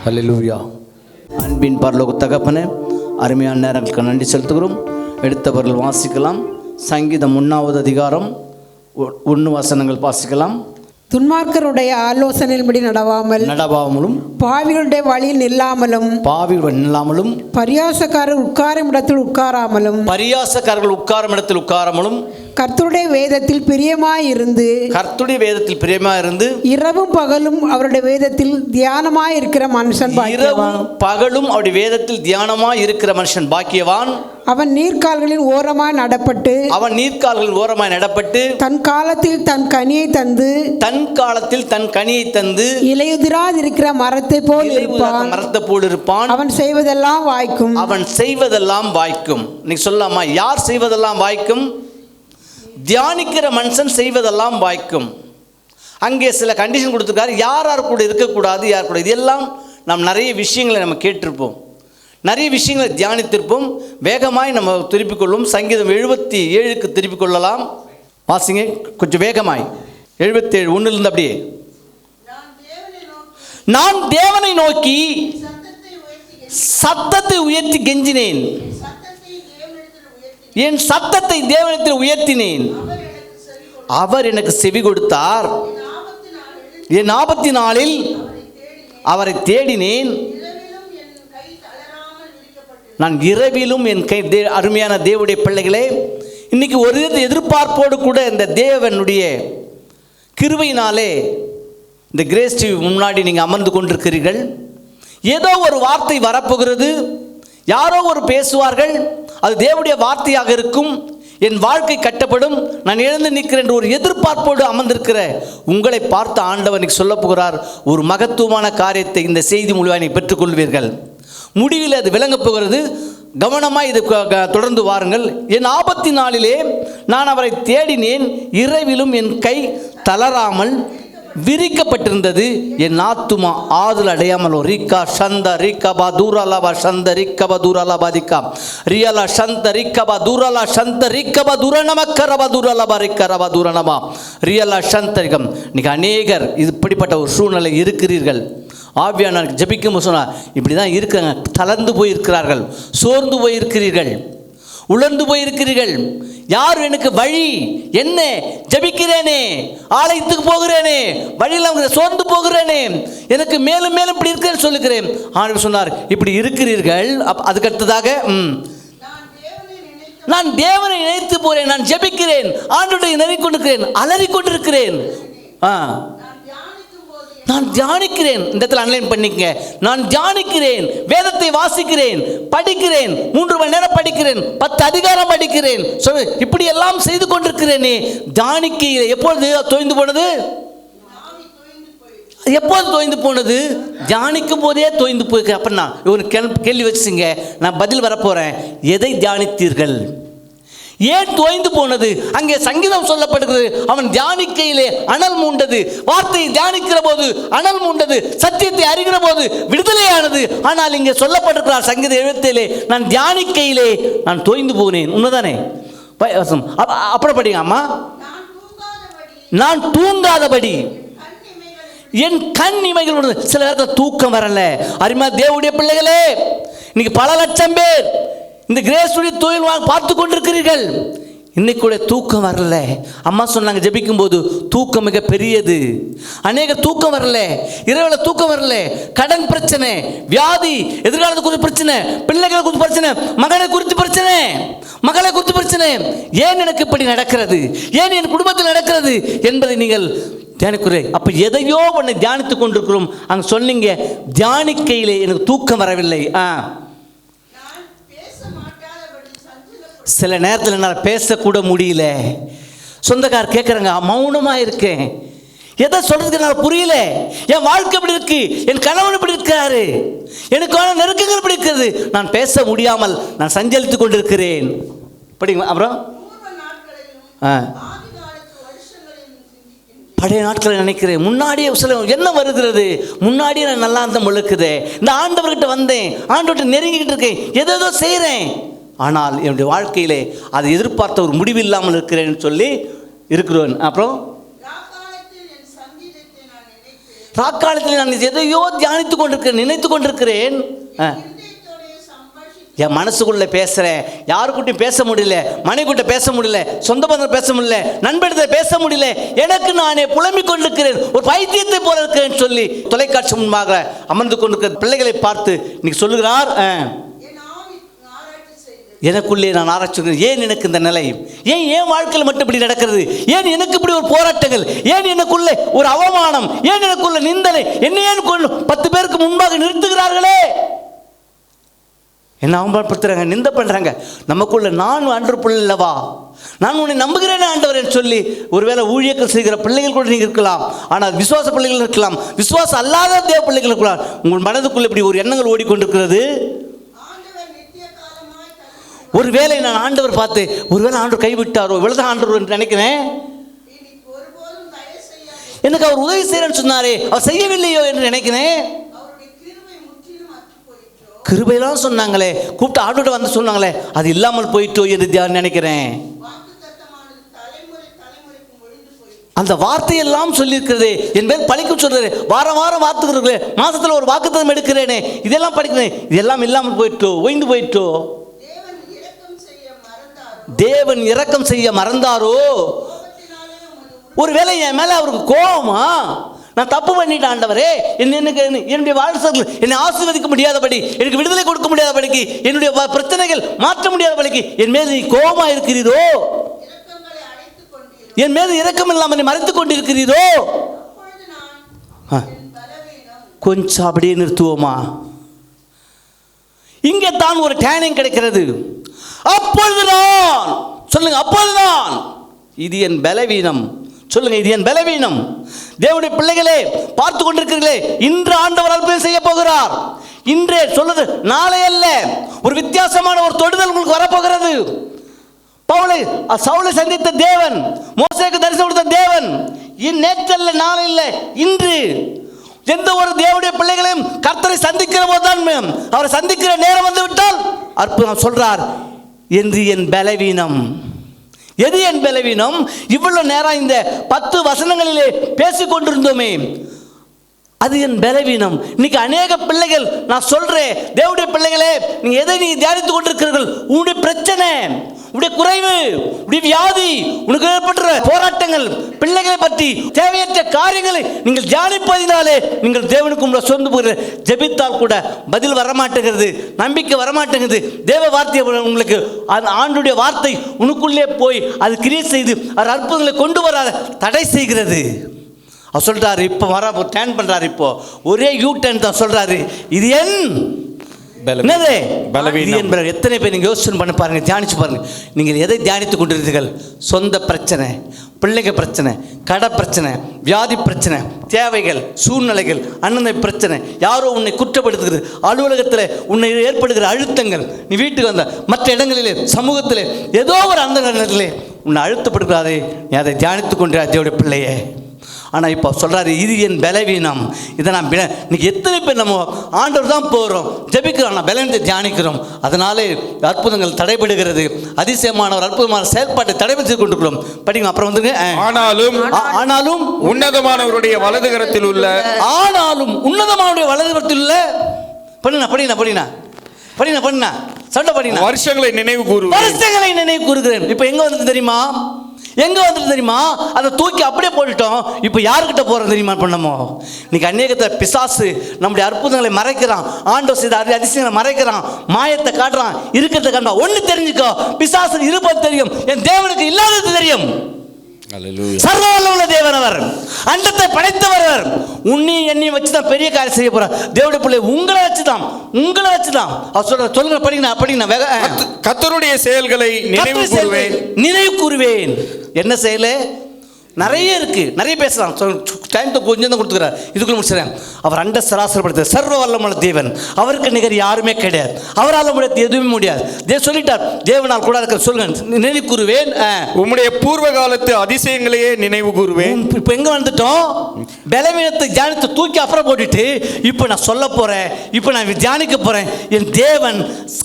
ஹல்லேலூயா. அன்பின் பரலோக தகப்பனே, அருமையான நேரங்களுக்கு நன்றி செலுத்துகிறோம். எடுத்தவர்கள் வாசிக்கலாம். சங்கீதம் 1வது அதிகாரம் 1 வசனங்கள் வாசிக்கலாம். துன்மார்க்கருடைய ஆலோசனையின்படி நடவாமலும் பாவிகளுடைய வழியில் நில்லாமலும் பரியாசக்காரர்கள் உட்காரும் இடத்தில் உட்காராமலும் கர்த்தருடைய வேதத்தில் பிரியமாயிருந்து இரவும் பகலும் அவருடைய வேதத்தில் தியானமாய் இருக்கிற மனுஷன் பாக்கியவான். அவன் நீர்க்கால்களின் ஓரமாய் நடப்பட்டு தன் காலத்தில் தன் கனியை தந்து இலையுதிராதிருக்கிற மரத்தை போல் இருப்பான். அவன் செய்வதெல்லாம் வாய்க்கும். நீ சொல்லாமா, யார் செய்வதெல்லாம் வாய்க்கும்? தியானிக்கிற மனுஷன் செய்வதெல்லாம் வாய்க்கும். அங்கே சில கண்டிஷன் கொடுத்துருக்காரு. யார் கூட இருக்கக்கூடாது, யார் கூட. இதெல்லாம் நாம் நிறைய விஷயங்களை நம்ம கேட்டிருப்போம், நிறைய விஷயங்களை தியானித்திருப்போம். வேகமாய் நம்ம திருப்பிக் கொள்ளும். சங்கீதம் 77க்கு திருப்பிக் கொள்ளலாம். வாசிங்க கொஞ்சம் வேகமாய். 77 1 அப்படியே. நான் தேவனை நோக்கி சத்தத்தை உயர்த்தி கெஞ்சினேன், என் சத்தத்தை தேவனிடத்தில் உயர்த்தினேன். அவர் எனக்கு செவி கொடுத்தார். என் ஆபத்து நாளில் அவரை தேடினேன். நான் இரவிலும் என் கை. அருமையான தேவனுடைய பிள்ளைகளே, இன்னைக்கு ஒரு எதிர்பார்ப்போடு கூட இந்த தேவனுடைய கிருபையினாலே இந்த கிரேஸ் டிவி முன்னாடி நீங்கள் அமர்ந்து கொண்டிருக்கிறீர்கள். ஏதோ ஒரு வார்த்தை வரப்போகிறது, யாரோ ஒரு பேசுவார்கள், அது தேவனுடைய வார்த்தையாக இருக்கும். என் வாழ்க்கை கட்டப்படும், நான் எழுந்து நிற்கிறேன் என்ற ஒரு எதிர்பார்ப்போடு அமர்ந்திருக்கிற உங்களை பார்த்து ஆண்டவனுக்கு சொல்ல போகிறார், ஒரு மகத்துவமான காரியத்தை இந்த செய்தி மூலமாக பெற்றுக்கொள்வீர்கள். முடிவில் அது விளங்கப் போகிறது. கவனமாக இது தொடர்ந்து வாருங்கள். என் ஆபத்து நாளிலே நான் அவரை தேடினேன், இரவிலும் என் கை தளராமல் விரிக்கப்பட்டிருந்தது. என் ஆத்துமா ஆதல் அடையாமலோ ரீக்கா சந்த ரீக்கபா தூரலபா சந்த ரீக்கபா தூரலபா திக்கா ரியலா சந்த ரீக்கபா தூரலா சந்த ரீக்கபா தூரணமக்கரபா தூரலபா ரிக்கரபா தூரணமா ரியலா சந்தரிகம். இன்னைக்கு அநேகர் இப்படிப்பட்ட ஒரு சூழ்நிலை இருக்கிறீர்கள். ஆவியானவர் ஜபிக்கும் சொன்னார், இப்படி தான் இருக்கிறாங்க. தளர்ந்து போயிருக்கிறார்கள், சோர்ந்து போயிருக்கிறீர்கள், உலர்ந்து போயிருக்கிறீர்கள். யார் எனக்கு வழி? என்ன ஜபிக்கிறேனே, ஆலயத்துக்கு போகிறேனே, வழியில் சோர்ந்து போகிறேனே, எனக்கு மேலும் மேலும் இப்படி இருக்கிறேன்னு சொல்லுகிறேன். ஆண்டவர் சொன்னார், இப்படி இருக்கிறீர்கள். அதுக்கு அடுத்ததாக நான் தேவனை நினைத்து போகிறேன், நான் ஜபிக்கிறேன், ஆண்டவரை நினைத்து கொண்டிருக்கிறேன், அலறி கொண்டிருக்கிறேன். நான் தியானிக்கிறேன். இந்த இடத்துல அன்லைன் பண்ணிக்க. நான் தியானிக்கிறேன், வேதத்தை வாசிக்கிறேன், படிக்கிறேன், 3 மணி நேரம் படிக்கிறேன், 10 அதிகாரம் படிக்கிறேன், இப்படி எல்லாம் செய்து கொண்டிருக்கிறேனே. தியானிக்கையில் எப்பொழுது தோய்ந்து போனது? எப்போது தோய்ந்து போனது? தியானிக்கும் போதே தோய்ந்து போயிருக்கு. அப்படின்னா ஒரு கேள்வி வச்சுங்க, நான் பதில் வரப்போறேன். எதை தியானித்தீர்கள்? ஏன் தோய்ந்து போனது? அங்கே சங்கீதம் சொல்லப்படுகிறது, அவன் தியானிக்கையிலே அனல் மூண்டது. வார்த்தையை தியானிக்கிற போது அனல் மூண்டது, சத்தியத்தை அறிகிற போது விடுதலையானது. ஆனால் இங்கே சொல்லப்பட்டிருக்கிறார் சங்கீதம் 77, நான் தியானிக்கையிலே நான் தோய்ந்து போனேன். உண்மைதானே? அப்புறம் படிங்க அம்மா. நான் தூங்காதபடி என் கண் இமைகள். சில நேரத்தில் தூக்கம் வரல. அருமையா தேவனுடைய பிள்ளைகளே, இன்னைக்கு பல லட்சம் பேர் இந்த கிரேஸுடைய தொழில் பார்த்து கொண்டிருக்கிறீர்கள். இன்னைக்கு கூட தூக்கம் வரல. அம்மா சொன்னாங்க ஜெபிக்கும் போது, தூக்கம் மிக பெரியது. அநேக தூக்கம் வரல, இரவில் தூக்கம் வரல. கடன் பிரச்சனை, வியாதி, எதிர்காலத்து குறித்து பிரச்சனை, பிள்ளைகளை குறித்து பிரச்சனை, மகனை குறித்து பிரச்சனை, மகளை குறித்து பிரச்சனை. ஏன் எனக்கு இப்படி நடக்கிறது, ஏன் என் குடும்பத்தில் நடக்கிறது என்பதை நீங்கள் தியானிக்கிறேன். அப்போ எதையோ ஒன்று தியானித்து கொண்டிருக்கிறோம். அங்கே சொன்னீங்க, தியானிக்கையிலே எனக்கு தூக்கம் வரவில்லை. சில நேரத்தில் என்னால் பேசக்கூட முடியல. சொந்தக்கார் கேட்குறாங்க, மௌனமாக இருக்கேன், எதை சொல்றதுக்கு என்னால் புரியல. என் வாழ்க்கை இப்படி இருக்கு, என் கணவன் இப்படி இருக்காரு, எனக்கான நெருக்கங்கள் இப்படி இருக்கிறது, நான் பேச முடியாமல் நான் சஞ்சலித்து கொண்டிருக்கிறேன். படிங்களா? அப்புறம் பழைய நாட்களை நினைக்கிறேன். முன்னாடியே சில என்ன வருகிறது, முன்னாடியே நான் நல்லா இருந்த முழுக்குதே. இந்த ஆண்டவர்கிட்ட வந்தேன், ஆண்டவர்கிட்ட நெருங்கிக்கிட்டு இருக்கேன், எதோ செய்கிறேன், ஆனால் என்னுடைய வாழ்க்கையிலே அதை எதிர்பார்த்த ஒரு முடிவில்லாமல் இருக்கிறேன்னு சொல்லி இருக்கிறோன். அப்புறம் ராக்காலத்தில் நான் எதையோ தியானித்து கொண்டிருக்கிறேன், நினைத்து கொண்டிருக்கிறேன். என் மனசுக்குள்ள பேசுறேன், யாருக்கிட்டையும் பேச முடியல, மனைவிட்ட பேச முடியல, சொந்த பந்தம் பேச முடியல, நண்பர்கிட்ட பேச முடியல, எனக்கு நானே புலம்பிக் கொண்டிருக்கிறேன், ஒரு பைத்தியத்தை போல இருக்கிறேன் சொல்லி தொலைக்காட்சி முன்பாக அமர்ந்து கொண்டிருக்கிற பிள்ளைகளை பார்த்து இன்னைக்கு சொல்லுகிறார், எனக்குள்ளே நான் ஆராய்ச்சி, ஏன் எனக்கு இந்த நிலை, ஏன் வாழ்க்கையில் மட்டும் இப்படி நடக்கிறது, ஏன் எனக்கு இப்படி ஒரு போராட்டங்கள், ஏன் எனக்குள்ளே ஒரு அவமானம், ஏன் எனக்குள்ள நிந்தனை, என்ன ஏன் 10 பேருக்கு முன்பாக நிறுத்துகிறார்களே, என்ன அவமானப்படுத்துறாங்க, நிந்த பண்றாங்க. நமக்குள்ள நான் ஆண்டவர் பிள்ளை இல்லவா, நான் உன்னை நம்புகிறேன் ஆண்டவர் என்று சொல்லி ஒருவேளை ஊழியர்கள் செய்கிற பிள்ளைகள் கூட நீங்கள் இருக்கலாம், ஆனால் விசுவாச பிள்ளைகள் இருக்கலாம், விசுவாசம் அல்லாத தேவ பிள்ளைகள் இருக்கலாம். உங்கள் மனதுக்குள்ள இப்படி ஒரு எண்ணங்கள் ஓடிக்கொண்டிருக்கிறது. ஒருவேளை நான் ஆண்டவர் பார்த்து ஒருவேளை ஆண்டவர் கைவிட்டாரோ, இவ்வளவுதான் ஆண்டவர் என்று நினைக்கிறேன், எனக்கு அவர் உதவி செய்யறேன்னு சொன்னாரே, அவர் செய்யவில்லையோ என்று நினைக்கிறேன். கிருபையெல்லாம் சொன்னாங்களே, கூப்பிட்டு ஆண்டோட வந்து சொன்னாங்களே, அது இல்லாமல் போயிட்டோ என்று நினைக்கிறேன். அந்த வார்த்தையெல்லாம் சொல்லியிருக்கிறது என் மேல் பழிக்கும் சொல்றது, வாரம் வாரம் வார்த்தைகள், மாசத்துல ஒரு வாக்குத்தத்தம் எடுக்கிறேனே, இதெல்லாம் படிக்கிறேன், இதெல்லாம் இல்லாமல் போயிட்டோ, ஒய்ந்து போயிட்டோ. தேவன் இரக்கம் செய்ய மறந்தாரோ, ஒருவேளை என் மேல அவருக்கு கோபமா, நான் தப்பு பண்ணிட்டேன் ஆண்டவரே, என்னுடைய வாழ்க்கையில் என்னை ஆசீர்வதிக்க முடியாதபடி, எனக்கு விடுதலை கொடுக்க முடியாதபடிக்கு, என்னுடைய பிரச்சனைகள் மாற்ற முடியாதபடிக்கு என் மீது நீ கோபமா இருக்கிறீரோ, என் மீது இரக்கம் இல்லாமல் நீ மறைத்துக் கொண்டிருக்கிறீரோ. கொஞ்சம் அப்படியே நிறுத்துவோமா? இங்கே தான் ஒரு டேனிங் கிடைக்கிறது. அப்பொழுதுதான் சொல்லுங்க, அப்பொழுதுதான் இது என் பலவீனம். சொல்லுங்க, இது என் பலவீனம். தேவனுடைய பிள்ளைகளே பார்த்து கொண்டிருக்கிறீர்களே, இன்று ஆண்டவர் அற்புதம் செய்ய போகிறார். இன்றே சொல்லுது, நாளை அல்ல. ஒரு வித்தியாசமான ஒரு தொடுதல் உங்களுக்கு வரப்போகிறது. சவுலை சந்தித்த தேவன், மோசேக்கு தரிசனம் கொடுத்த தேவன், நேற்றல்ல, நாளை இல்லை, இன்று. எந்த ஒரு தேவனுடைய பிள்ளைகளையும் கர்த்தரை சந்திக்கிற போதுதான், அவரை சந்திக்கிற நேரம் வந்து விட்டால் அற்புதம் சொல்றார், என்று என் பலவீனம். எது என் பலவீனம்? இவ்வளவு நேரம் இந்த 10 வசனங்களிலே பேசிக் கொண்டிருந்தோமே, அது என் பலவீனம். இன்னைக்கு அநேக பிள்ளைகள், நான் சொல்றேன் தேவனுடைய பிள்ளைகளே, நீங்க எதை நீங்க தியானித்துக் கொண்டிருக்கிறீர்கள், உன்னுடைய பிரச்சனை, உன்னுடைய குறைவு, உன்னுடைய வியாதி, உனக்கு ஏற்பட்ட போராட்டங்கள், பிள்ளைகளை பற்றி தேவையற்ற காரியங்களை நீங்கள் தியானிப்பதினாலே நீங்கள் தேவனுக்கு உங்களை சொந்த போகிற ஜெபித்தால் கூட பதில் வரமாட்டேங்கிறது, நம்பிக்கை வரமாட்டேங்குது. தேவ வார்த்தை உங்களுக்கு, அந்த ஆண்டுடைய வார்த்தை உனக்குள்ளே போய் அது கிரியேட் செய்து அது அற்புதங்களை கொண்டு வர தடை செய்கிறது. அவர் சொல்றாரு, இப்போ வர டேன் பண்றாரு, இப்போ ஒரே யூ டேன் தான் சொல்றாரு, இது என் பலவீனம். எத்தனை பேர் நீங்க யோசனை பண்ணி பாருங்க, தியானிச்சு பாருங்க. நீங்கள் எதை தியானித்துக் கொண்டிருந்தீர்கள்? சொந்த பிரச்சனை, பிள்ளைங்க பிரச்சனை, கடை பிரச்சனை, வியாதி பிரச்சனை, தேவைகள், சூழ்நிலைகள், அண்ணன் பிரச்சனை, யாரோ உன்னை குற்றப்படுத்துகிறது, அலுவலகத்தில் உன்னை ஏற்படுகிற அழுத்தங்கள், நீ வீட்டுக்கு வந்த மற்ற இடங்களிலே, சமூகத்திலே, ஏதோ ஒரு அந்த இடத்திலே உன்னை அழுத்தப்படுகிறாரே, நீ அதை தியானித்துக் கொண்டிருக்கிற தேவனுடைய பிள்ளையே. ஆனால் இப்போ சொல்கிறாரு, இது என் பலவீனம். இதை நான் இன்னைக்கு எத்தனை பேர் நம்ம ஆண்டவர் தான் போகிறோம், ஜெபிக்கிறோம், நான் பலவீனத்தை தியானிக்கிறோம், அதனாலே அற்புதங்கள் தடைபடுகிறது, அதிசயமான ஒரு அற்புதமான செயல்பாட்டை தடைபடுத்தி கொண்டிருக்கிறோம். படிங்க, அப்புறம் வந்துங்க. ஆனாலும் உன்னதமானவருடைய வலதுகரத்தில் உள்ள, ஆனாலும் உன்னதமானவருடைய வலதுகரத்தில் உள்ள, படினா சண்டை படினா, வருஷங்களை நினைவு கூறுகிறேன். இப்போ எங்க வந்து தெரியுமா, அதை தூக்கி அப்படியே போட்டுட்டோம். இப்போ யாருக்கிட்ட போறோம் தெரியுமா? பண்ணமோ இன்னைக்கு அநேகத்தை பிசாசு நம்முடைய அற்புதங்களை மறைக்கிறான், ஆண்டவர் செய்த அதிசயங்களை மறைக்கிறான், மாயத்தை காட்டுறான், இருக்கிறத காட்டுறான். ஒண்ணு தெரிஞ்சுக்கோ, பிசாசு இருப்பது தெரியும், என் தேவனுக்கு இல்லாதது தெரியும். சர்வ வல்லமையுள்ள தேவன் அவர், அண்டத்தை படைத்தவர். உன்னை என்னை வச்சுதான் பெரிய காரியம் செய்ய போறார். தேவனுடைய பிள்ளை உங்களை வச்சுதான் அவர் சொல்ற. சொல்லுங்க, படிங்க. கர்த்தருடைய செயல்களை நினைவு கூறுவேன். என்ன செயல்? நிறைய இருக்கு, நிறைய பேசலாம். டைம் கொஞ்சம் தான் கொடுத்துக்கிறார், இதுக்குள்ள முடிச்சுறேன். அவர் அண்ட சராசரப்படுத்த சர்வ வல்லமுள்ள தேவன், அவருக்கு நிகர் யாருமே கிடையாது, அவரால் முடியாது, எதுவுமே முடியாது. சொல்லிட்டார், தேவனால் கூட இருக்கிற. சொல்லுங்க, நினைவு கூறுவேன், உம்முடைய பூர்வ காலத்து அதிசயங்களையே நினைவு கூறுவேன். இப்போ எங்க வந்துட்டோம்? பலவீனத்தை தியானித்து தூக்கி அப்புறம் போட்டுட்டு இப்போ நான் சொல்ல போறேன், இப்போ நான் தியானிக்க போறேன். என் தேவன்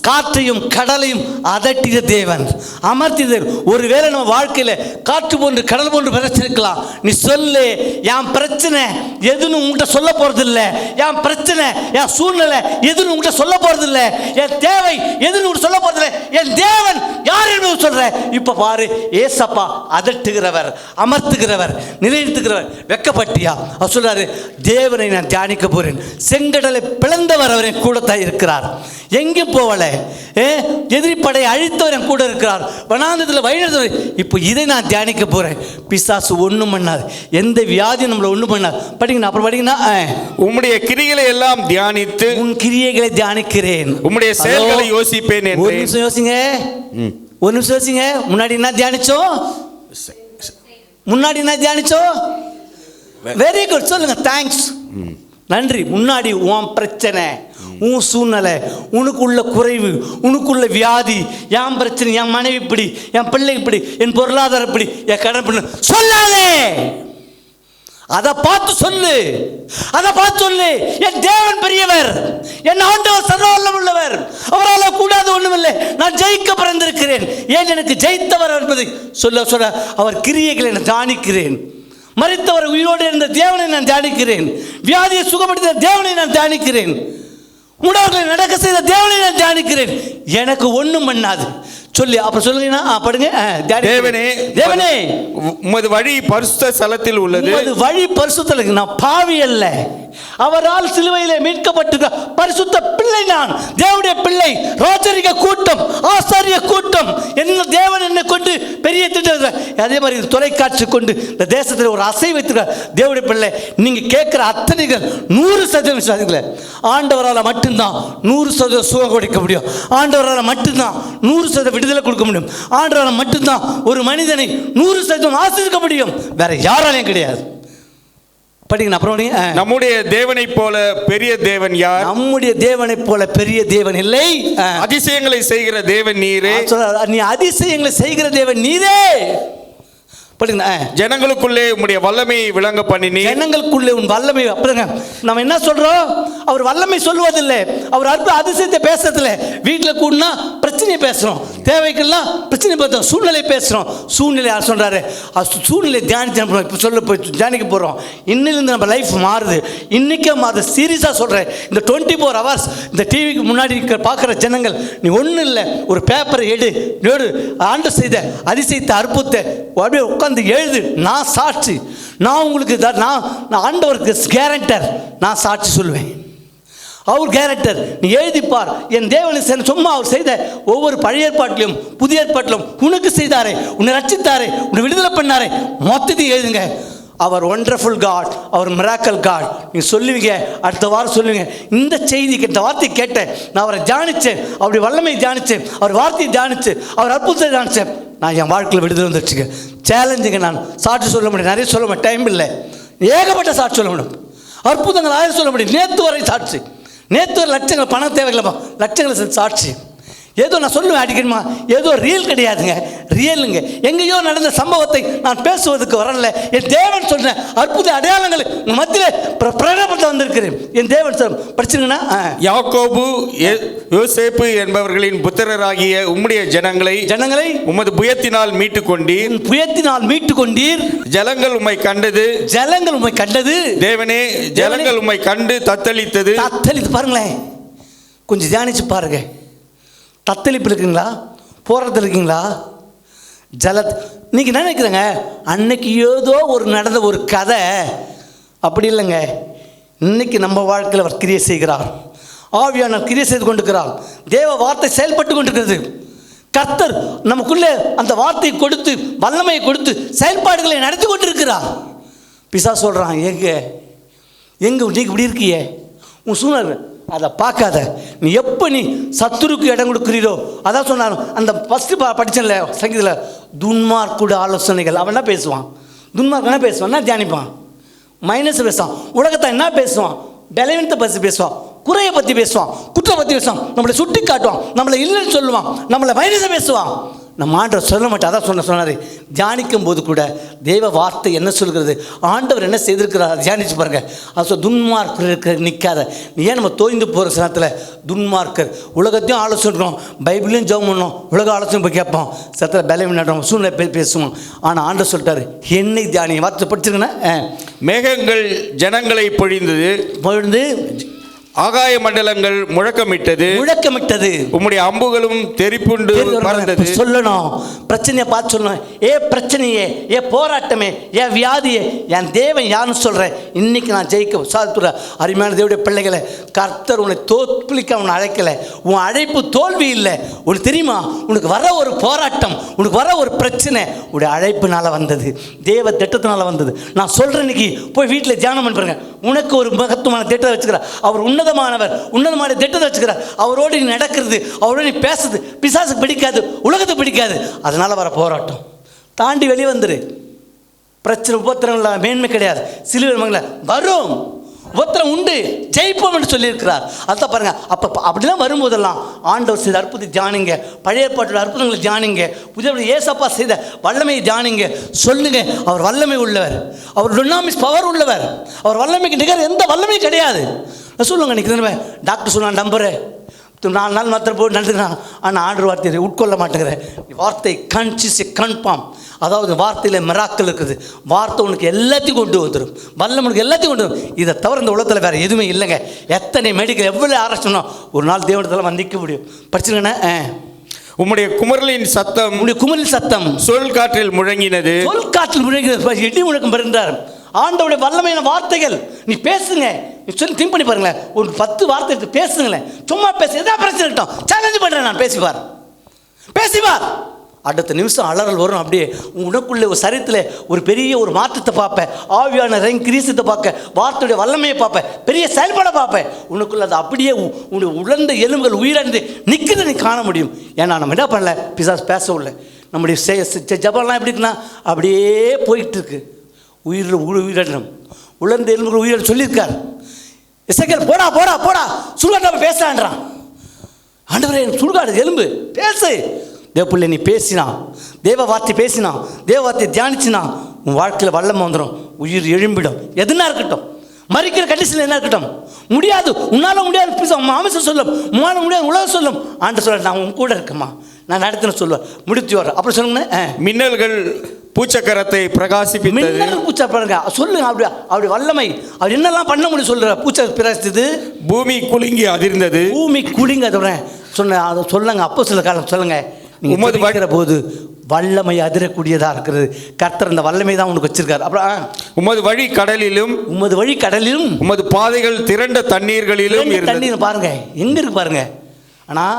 காற்றையும் கடலையும் அதட்டிய தேவன், அமர்த்திய தேவன். ஒருவேளை நம்ம வாழ்க்கையில காற்று போன்று கடல் போன்று வச்சிருக்கலாம். நீ சொல்லு, என் பிரச்சனை எதுன்னு உங்கள்கிட்ட சொல்ல போறது இல்லை, என் பிரச்சனை என் சூழ்நிலை எதுன்னு உங்கள்கிட்ட சொல்ல போறது இல்லை, என் தேவை எதுன்னு உங்கள்கிட்ட சொல்ல போறது இல்லை, என் தேவன் யார் என்று சொல்ற. இப்ப பாரு, ஏசப்பா அதட்டுகிறவர், அமர்த்துகிறவர், நிலைநிறுத்துகிறவர். வெக்கப்பட்டியா? அவர் சொல்றாரு, தேவனை நான் தியானிக்க போறேன். செங்கடலை பிளந்தவர் அவரின் கூட தான் இருக்கிறார். எங்கேயும் போகல. எதிரி படையை அழித்தவர் என் கூட இருக்கிறார். வனாந்தரத்தில் வழிநடத்துவர். இப்போ இதை நான் தியானிக்க போறேன். பிசாசு ஒண்ணும் பண்ணாது, எந்த வியாதியும் நம்மளை ஒண்ணும் பண்ணாது. படிக்கணும், அப்புறம் படிக்கணும். உம்முடைய கிரியைகளை எல்லாம் தியானித்து உன் கிரியைகளை தியானிக்கிறேன், உம்முடைய செயல்களை யோசிப்பேன். ஒரு நிமிஷம் யோசிங்க, ஒரு நிமிஷம் யோசிங்க. முன்னாடி என்ன தியானிச்சோம்? முன்னாடி என்ன தியானிச்சோம்? வெரி குட், சொல்லுங்க. தேங்க்ஸ், நன்றி. முன்னாடி உன் பிரச்சனை, உன் சூழ்நிலை, உனக்குள்ள குறைவு, உனக்குள்ள வியாதி, என் பிரச்சனை, என் மனைவி இப்படி, என் பிள்ளை இப்படி, என் பொருளாதாரம் இப்படி, என் கடன் பண்ணு சொல்லாதே. அதை பார்த்து சொல்லு, அதை பார்த்து சொல்லு. என் தேவன் பெரியவர், என் ஆண்டவர் சர்வவல்லமை உள்ளவர், அவரால் கூடாது ஒண்ணுமில்லை. நான் ஜெயிக்க பிறந்திருக்கிறேன். ஏன் எனக்கு ஜெயித்தவர் என்பதை சொல்ல சொல்ல அவர் கிரியைகளை நான் தியானிக்கிறேன். மரித்தவர் உயிரோடு இருந்த தேவனை நான் தியானிக்கிறேன். வியாதியை சுகப்படுத்த தேவனை நான் தியானிக்கிறேன். உணவுகளை நடக்க செய்த தேவனை நான் தியானிக்கிறேன். எனக்கு ஒண்ணும் பண்ணாது சொல்லி அப்புறம் சொல்லுங்க. படுங்க. தேவனே, தேவனே, உமது வழி பரிசுத்த ஸ்தலத்தில் உள்ளது. உமது வழி பரிசுத்தலுக்கு நான் பாவி அல்ல, அவரால் சிலுவையிலே மீட்கப்பட்டிருக்க பரிசுத்த பிள்ளை நான், தேவனுடைய பிள்ளை. ராஜரிக கூட்டம், ஆசாரிய கூட்டம், என்ன தேவன் என்னை கொண்டு பெரிய திட்டம். அதே மாதிரி தொலைக்காட்சி கொண்டு இந்த தேசத்தில் ஒரு அசை வைத்திருக்க தேவனுடைய பிள்ளை. நீங்க கேட்கிற அத்தனைகள் 100% ஆண்டவரால் மட்டும்தான் 100% சுகம் கொடுக்க முடியும். ஆண்டவரால் மட்டும்தான் 100% விடுதலை கொடுக்க முடியும். ஆண்டவரால் மட்டும்தான் ஒரு மனிதனை 100% ஆசீர்வதிக்க முடியும். வேற யாராலையும் கிடையாது. படிங்க, அப்புறம் நம்முடைய தேவனை போல பெரிய தேவன் யார்? நம்முடைய தேவனை போல பெரிய தேவன் இல்லை. அதிசயங்களை செய்கிற தேவன் நீரே. நீ அதிசயங்களை செய்கிற தேவன் நீரே. ஜனங்களுக்குள்ளே உம்முடைய வல்லமையை விளங்க பண்ணினீர். ஜனங்களுக்குள்ளே உன் வல்லமை. அப்படிங்க நம்ம என்ன சொல்றோம்? அவர் வல்லமை சொல்லுவதில்லை, அவர் அற்புத அதிசயத்தை பேசுறதில்லை. வீட்டில் கூடனா பிரச்சனையை பேசுறோம், தேவைக்கெல்லாம் பிரச்சனை பேசுறோம், சூழ்நிலை பேசுறோம். சூழ்நிலை யார் சொல்றாரு? சூழ்நிலை தியானிச்சு இப்போ சொல்ல போய் தியானிக்க போறோம். இன்னிலிருந்து நம்ம லைஃப் மாறுது. இன்னைக்கே மாறுது. சீரியஸாக சொல்றேன். இந்த 24 hours இந்த டிவிக்கு முன்னாடி பார்க்குற ஜனங்கள், நீ ஒன்றும் இல்லை, ஒரு பேப்பரை எடு, ஆண்டு செய்த அதிசயத்தை அற்புதத்தை அப்படியே உட்காந்து எழுது. நான் சாட்சி, நான் உங்களுக்கு நான் ஆண்டவருக்கு கேரண்டர், நான் சாட்சி சொல்லுவேன். அவர் கேரக்டர் நீ எழுதிப்பார். என் தேவனை சும்மா அவர் செய்த ஒவ்வொரு பழைய ஏற்பாட்டிலும் புதிய ஏற்பாட்டிலும் உனக்கு செய்தாரே, உன்னை ரட்சித்தாரே, உன்னை விடுதலை பண்ணாரே, மொத்தத்தையும் எழுதுங்க. அவர் ஒண்டர்ஃபுல் காட், அவர் மிராக்கல் காட். நீ சொல்லுவீங்க, அடுத்த வாரம் சொல்லுவீங்க. இந்த செய்திக்கு, இந்த வார்த்தையை கேட்டேன், நான் அவரை தியானித்தேன், அவருடைய வல்லமையை தியானித்தேன், அவர் வார்த்தையை தியானித்து, அவர் அற்புதத்தை தியானித்தேன். நான் என் வாழ்க்கையில் விடுதலை வந்துருச்சுங்க. சேலஞ்சுங்க. நான் சாட்சி சொல்ல முடியும், நிறைய சொல்ல முடியும், டைம் இல்லை. ஏகப்பட்ட சாட்சி சொல்ல முடியும், அற்புதங்கள் 1000 சொல்ல முடியும். நேற்று வரை சாட்சி, நேற்று வரை லட்சங்கள் பணம் தேவையில்லைப்பா, லட்சங்கள் சாட்சி. ஏதோ நான் சொல்லுவேன் அடிக்கணுமா, ஏதோ ரியல் கிடையாதுங்க, ரியலுங்க. எங்கேயோ நடந்த சம்பவத்தை நான் பேசுவதற்கு வரல. என் தேவன் சொன்ன அற்புத அடையாளங்கள் மத்தியில் பிரகடனப்படுத்த வந்திருக்கிறேன். என் தேவன் படிச்சுங்கன்னா, யாக்கோபு யோசேப்பு என்பவர்களின் புத்திரராகிய உம்முடைய ஜனங்களை உமது புயத்தினால் மீட்டு கொண்டீர். புயத்தினால் மீட்டு கொண்டீர். ஜலங்கள் உம்மை கண்டது, ஜலங்கள் உம்மை கண்டது. தேவனே, ஜலங்கள் உம்மை கண்டு தத்தளித்தது. தத்தளித்து பாருங்களேன், கொஞ்சம் தியானிச்சு பாருங்க. தத்தளிப்பு இருக்குங்களா? போராட்டத்தில் இருக்கீங்களா? நீங்கள் நினைக்கிறேங்க அன்னைக்கு ஏதோ ஒரு நடந்த ஒரு கதை, அப்படி இல்லைங்க. இன்னைக்கு நம்ம வாழ்க்கையில் அவர் கிரியை செய்கிறார். ஆவியானவர் கிரியை செய்து கொண்டிருக்கிறார். தேவ வார்த்தை செயல்பட்டு கொண்டிருக்கிறது. கர்த்தர் நமக்குள்ளே அந்த வார்த்தையை கொடுத்து, வல்லமையை கொடுத்து, செயல்பாடுகளை நடத்தி கொண்டிருக்கிறார். பிசாசு சொல்கிறான், எங்கே நீ இப்படி இருக்கியே, உன் சூழ்நிலை அதை பார்க்காத. நீ எப்போ நீ சத்துருக்கு இடம் கொடுக்குறீரோ, அதான் சொன்னான் அந்த ஃபஸ்ட்டு படிச்சல சங்கீதத்தில், துன்மார்க்குட ஆலோசனைகள். அவன் என்ன பேசுவான்? துன்மார்க்கு என்ன பேசுவான்? என்ன தியானிப்பான்? மைனஸ் பேசுவான். உலகத்தை என்ன பேசுவான்? பலவீனத்தை பற்றி பேசுவான், குறையை பற்றி பேசுவான், குற்றம் பற்றி பேசுவான், நம்மளை சுட்டி காட்டுவான், நம்மளை இல்லைன்னு சொல்லுவான், நம்மளை மைனஸை பேசுவான். நம்ம ஆண்டவர் சொல்ல மாட்டோம். அதான் சொன்னார், தியானிக்கும் போது கூட தெய்வ வார்த்தை என்ன சொல்கிறது, ஆண்டவர் என்ன செய்திருக்கிறார் தியானிச்சு பாருங்கள். அது துன்மார்க்கர் இருக்கிற நிற்காத. ஏன் நம்ம தோய்ந்து போகிற சனத்தில் துன்மார்க்கர் உலகத்தையும் ஆலோசனை, பைபிளையும் ஜெபம் பண்ணோம், உலக ஆலோசனை போய் கேட்போம், சத்தில் பலவீனம் நடுவோம், சூழ்நிலை பேசுவோம். ஆனால் ஆண்டவர் சொல்லிட்டாரு, என்னை தியானி வார்த்தை படிச்சிருக்கேன்னா, மேகங்கள் ஜனங்களை பொழிந்து ஆகாய மண்டலங்கள் முழக்கமிட்டது, உம்முடைய அம்புகளும் தெரிப்புண்டு பறந்தது. சொல்லணும், பிரச்சனையை பார்த்து சொல்லணும். ஏ பிரச்சனையே, ஏ போராட்டமே, ஏ வியாதியே, என் தேவன் யாருன்னு சொல்கிறேன். இன்னைக்கு நான் ஜெயிக்க சாதித்துற அருமையான தேவனுடைய பிள்ளைகளை, கர்த்தர் உன்னை தோற்பிக்க அவனை அழைக்கலை. உன் அழைப்பு தோல்வி இல்லை. உனக்கு தெரியுமா, உனக்கு வர ஒரு போராட்டம், உனக்கு வர ஒரு பிரச்சனை உடைய அழைப்புனால வந்தது, தேவ திட்டத்தினால வந்தது. நான் சொல்கிறேன், இன்னைக்கு போய் வீட்டில் தியானம் பண்ணுறேங்க. உனக்கு ஒரு மகத்துவமான திட்டத்தை வச்சுக்கிறார் அவர், உன்னதமான திட்டத்தை வச்சுக்கிறார். அவரோடு நீ நடக்கிறது, அவரோடு நீ பேசுறது பிசாசுக்கு பிடிக்காது, உலகத்துக்கு பிடிக்காது. அதனால வர போராட்டம் தாண்டி வெளியே வந்துரு. பிரச்சனை உபத்திரங்கள் மேன்மை கிடையாது. சிலுவை வரும், உபத்திரம் உண்டு, ஜெயிப்போம் என்று சொல்லியிருக்கிறார். அதான் பாருங்க. அப்போ அப்படிலாம் வரும்போதெல்லாம் ஆண்டவர் செய்த அற்புதத்தை தியானிங்க, பழைய ஏற்பாட்டோட அற்புதங்களை தியானிங்க, புதிய ஏசப்பா செய்த வல்லமையை தியானிங்க. சொல்லுங்க, அவர் வல்லமை உள்ளவர், அவர் டுனாமிஸ் பவர் உள்ளவர், அவர் வல்லமைக்கு நிகர் எந்த வல்லமையும் கிடையாது. சொல்லுங்க, நினைக்கிறேன் டாக்டர் சொன்னான் நம்புறேன், 4 நாள் மாத்திரம் போய் நடந்துக்கிறான். ஆனால் ஆண்டர் வார்த்தையை உட்கொள்ள மாட்டேங்கிறேன். வார்த்தை கன்ஃபார்ம். அதாவது வார்த்தையில் மிராக்கள் இருக்குது. வார்த்தை உனக்கு எல்லாத்தையும் கொண்டு வந்துடும், வல்லம் உனக்கு எல்லாத்தையும் கொண்டு வரும். இதை தவிர இந்த உலகத்தில் வேறு எதுவுமே இல்லைங்க. எத்தனை மெடிக்கல் எவ்வளோ ஆராய்ச்சணும், ஒரு நாள் தேவனத்தில் வந்திக்க முடியும். படிச்சுங்கன்னா, உம்முடைய குமரலின் சத்தம், உம்முடைய குமரலின் சத்தம் சொல் காற்றில் முழங்கினது, இடி முழக்கம் பெறுந்தார். ஆண்டவருடைய வல்லமையான வார்த்தைகள் நீ பேசுங்க. நீ சொல்லி திங்க் பண்ணி பாருங்களேன், ஒரு 10 வார்த்தை எடுத்து பேசுங்களேன். சும்மா பேச, எதாவது பிரச்சனை இருக்கட்டும், சேலஞ்சு பண்ணுறேன் நான், பேசிவார். அடுத்த நிமிஷம் அலறல் வரும். அப்படியே உனக்குள்ளே ஒரு சரீரத்தில் ஒரு பெரிய ஒரு மாற்றத்தை பார்ப்பேன், ஆவியான கிரீசத்தை பார்க்க, வார்த்தையுடைய வல்லமையை பார்ப்பேன், பெரிய செயல்பட பார்ப்பேன். உனக்குள்ள அது அப்படியே உன்னுடைய உலர்ந்த எலும்புகள் உயிரிழந்து நிற்கிறது நீ காண முடியும். ஏன்னா நம்ம என்ன பண்ணல, பிசாசு பேசவில்லை. நம்முடைய ஜபம்லாம் எப்படி இருக்குன்னா அப்படியே போயிட்டு இருக்கு. உயிரிழம் உலர்ந்த எலும்புகள் உயிரிழந்து சொல்லியிருக்கார். எசேக்கியேல் போடா போடா போடா சுடுகாடு பேசுறான்றான். ஆண்டவரே சுடுகாடு எலும்பு பேசு. தேவப்பிள்ளை நீ பேசினா, தேவ வார்த்தை பேசினா, தேவ வார்த்தையை தியானிச்சினா உன் வாழ்க்கையில் வல்லமை வந்துடும், உயிர் எழும்பிடும். எதுனா இருக்கட்டும், மறிக்கிற கண்டிஷனில் என்ன இருக்கட்டும், முடியாது, உன்னால் முடியாது, மாமிசம் சொல்லும், உன்னால் முடியாது, உலகம் சொல்லும். ஆண்டு சொல்ல, நான் உன் கூட இருக்கேம்மா, நான் நடத்தின சொல்லுவேன், முடித்து வர. அப்புறம் சொல்லுங்க, மின்னல்கள் பூச்சக்கரத்தை பிரகாசிப்பித்தது. மின்னல் பூச்சை பாருங்க, சொல்லுங்க. அப்படி வல்லமை அவர் என்னெல்லாம் பண்ண முடியும் சொல்ற. பூச்சை பிரகாசித்தது, பூமி குலுங்கி அதிர்ந்தது. பூமி குலுங்கி அதிர்றேன் சொன்ன அதை சொல்லுங்க. அப்போ சில காலம் சொல்லுங்க, உமது வைக்கிற போது வல்லமை அதிரக்கூடியதாக இருக்கிறது. கர்த்தர் அந்த வல்லமை தான் உனக்கு வச்சிருக்காரு. அப்புறம் உமது வழி கடலிலும், உமது வழி கடலிலும், உமது பாதைகள் திரண்ட தண்ணீர்களிலும். தண்ணீர் பாருங்க எங்க இருக்கு பாருங்க. ஆனால்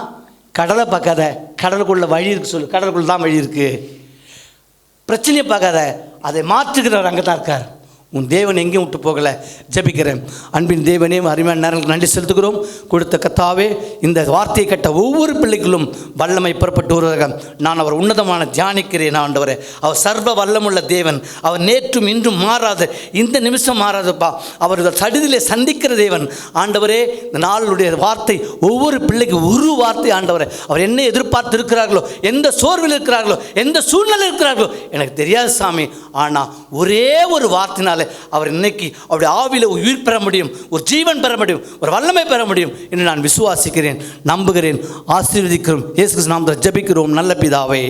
கடலை பார்க்காத, கடலுக்குள்ள வழி இருக்கு சொல்லு. கடலுக்குள்ள தான் வழி இருக்கு. பிரச்சனையை பார்க்காத, அதை மாற்றுகிறவர் அங்கே தான் இருக்கார். உன் தேவன் எங்கேயும் விட்டு போகலை. ஜெபிக்கிறேன். அன்பின் தேவனே, அருமையான நேரங்களுக்கு நன்றி செலுத்துகிறோம். கொடுத்த கர்த்தாவே, இந்த வார்த்தையை கட்ட ஒவ்வொரு பிள்ளைகளும் வல்லமை புறப்பட்டு வருவதாக நான் அவர் உன்னதமான தியானிக்கிறேன். ஆண்டவரே, அவர் சர்வ வல்லமுள்ள தேவன். அவர் நேற்றும் இன்றும் மாறாத, இந்த நிமிஷம் மாறாதப்பா. அவர் சடுதிலே சந்திக்கிற தேவன். ஆண்டவரே, இந்த நாளுடைய வார்த்தை ஒவ்வொரு பிள்ளைக்கு ஒரு வார்த்தை. ஆண்டவரே, அவர் என்ன எதிர்பார்த்து இருக்கிறார்களோ, எந்த சோர்வில் இருக்கிறார்களோ, எந்த சூழ்நிலை இருக்கிறார்களோ எனக்கு தெரியாது சாமி. ஆனால் ஒரே ஒரு வார்த்தையினால் அவர் இன்னைக்கு அவருடைய ஆவில உயிர் பெற முடியும், ஒரு ஜீவன் பெற முடியும், ஒரு வல்லமை பெற முடியும் என்று நான் விசுவாசிக்கிறேன், நம்புகிறேன், ஆசீர்வதிக்கிறோம். இயேசு கிறிஸ்து நாமத்தில் ஜெபிக்கிறோம் நல்ல பிதாவே.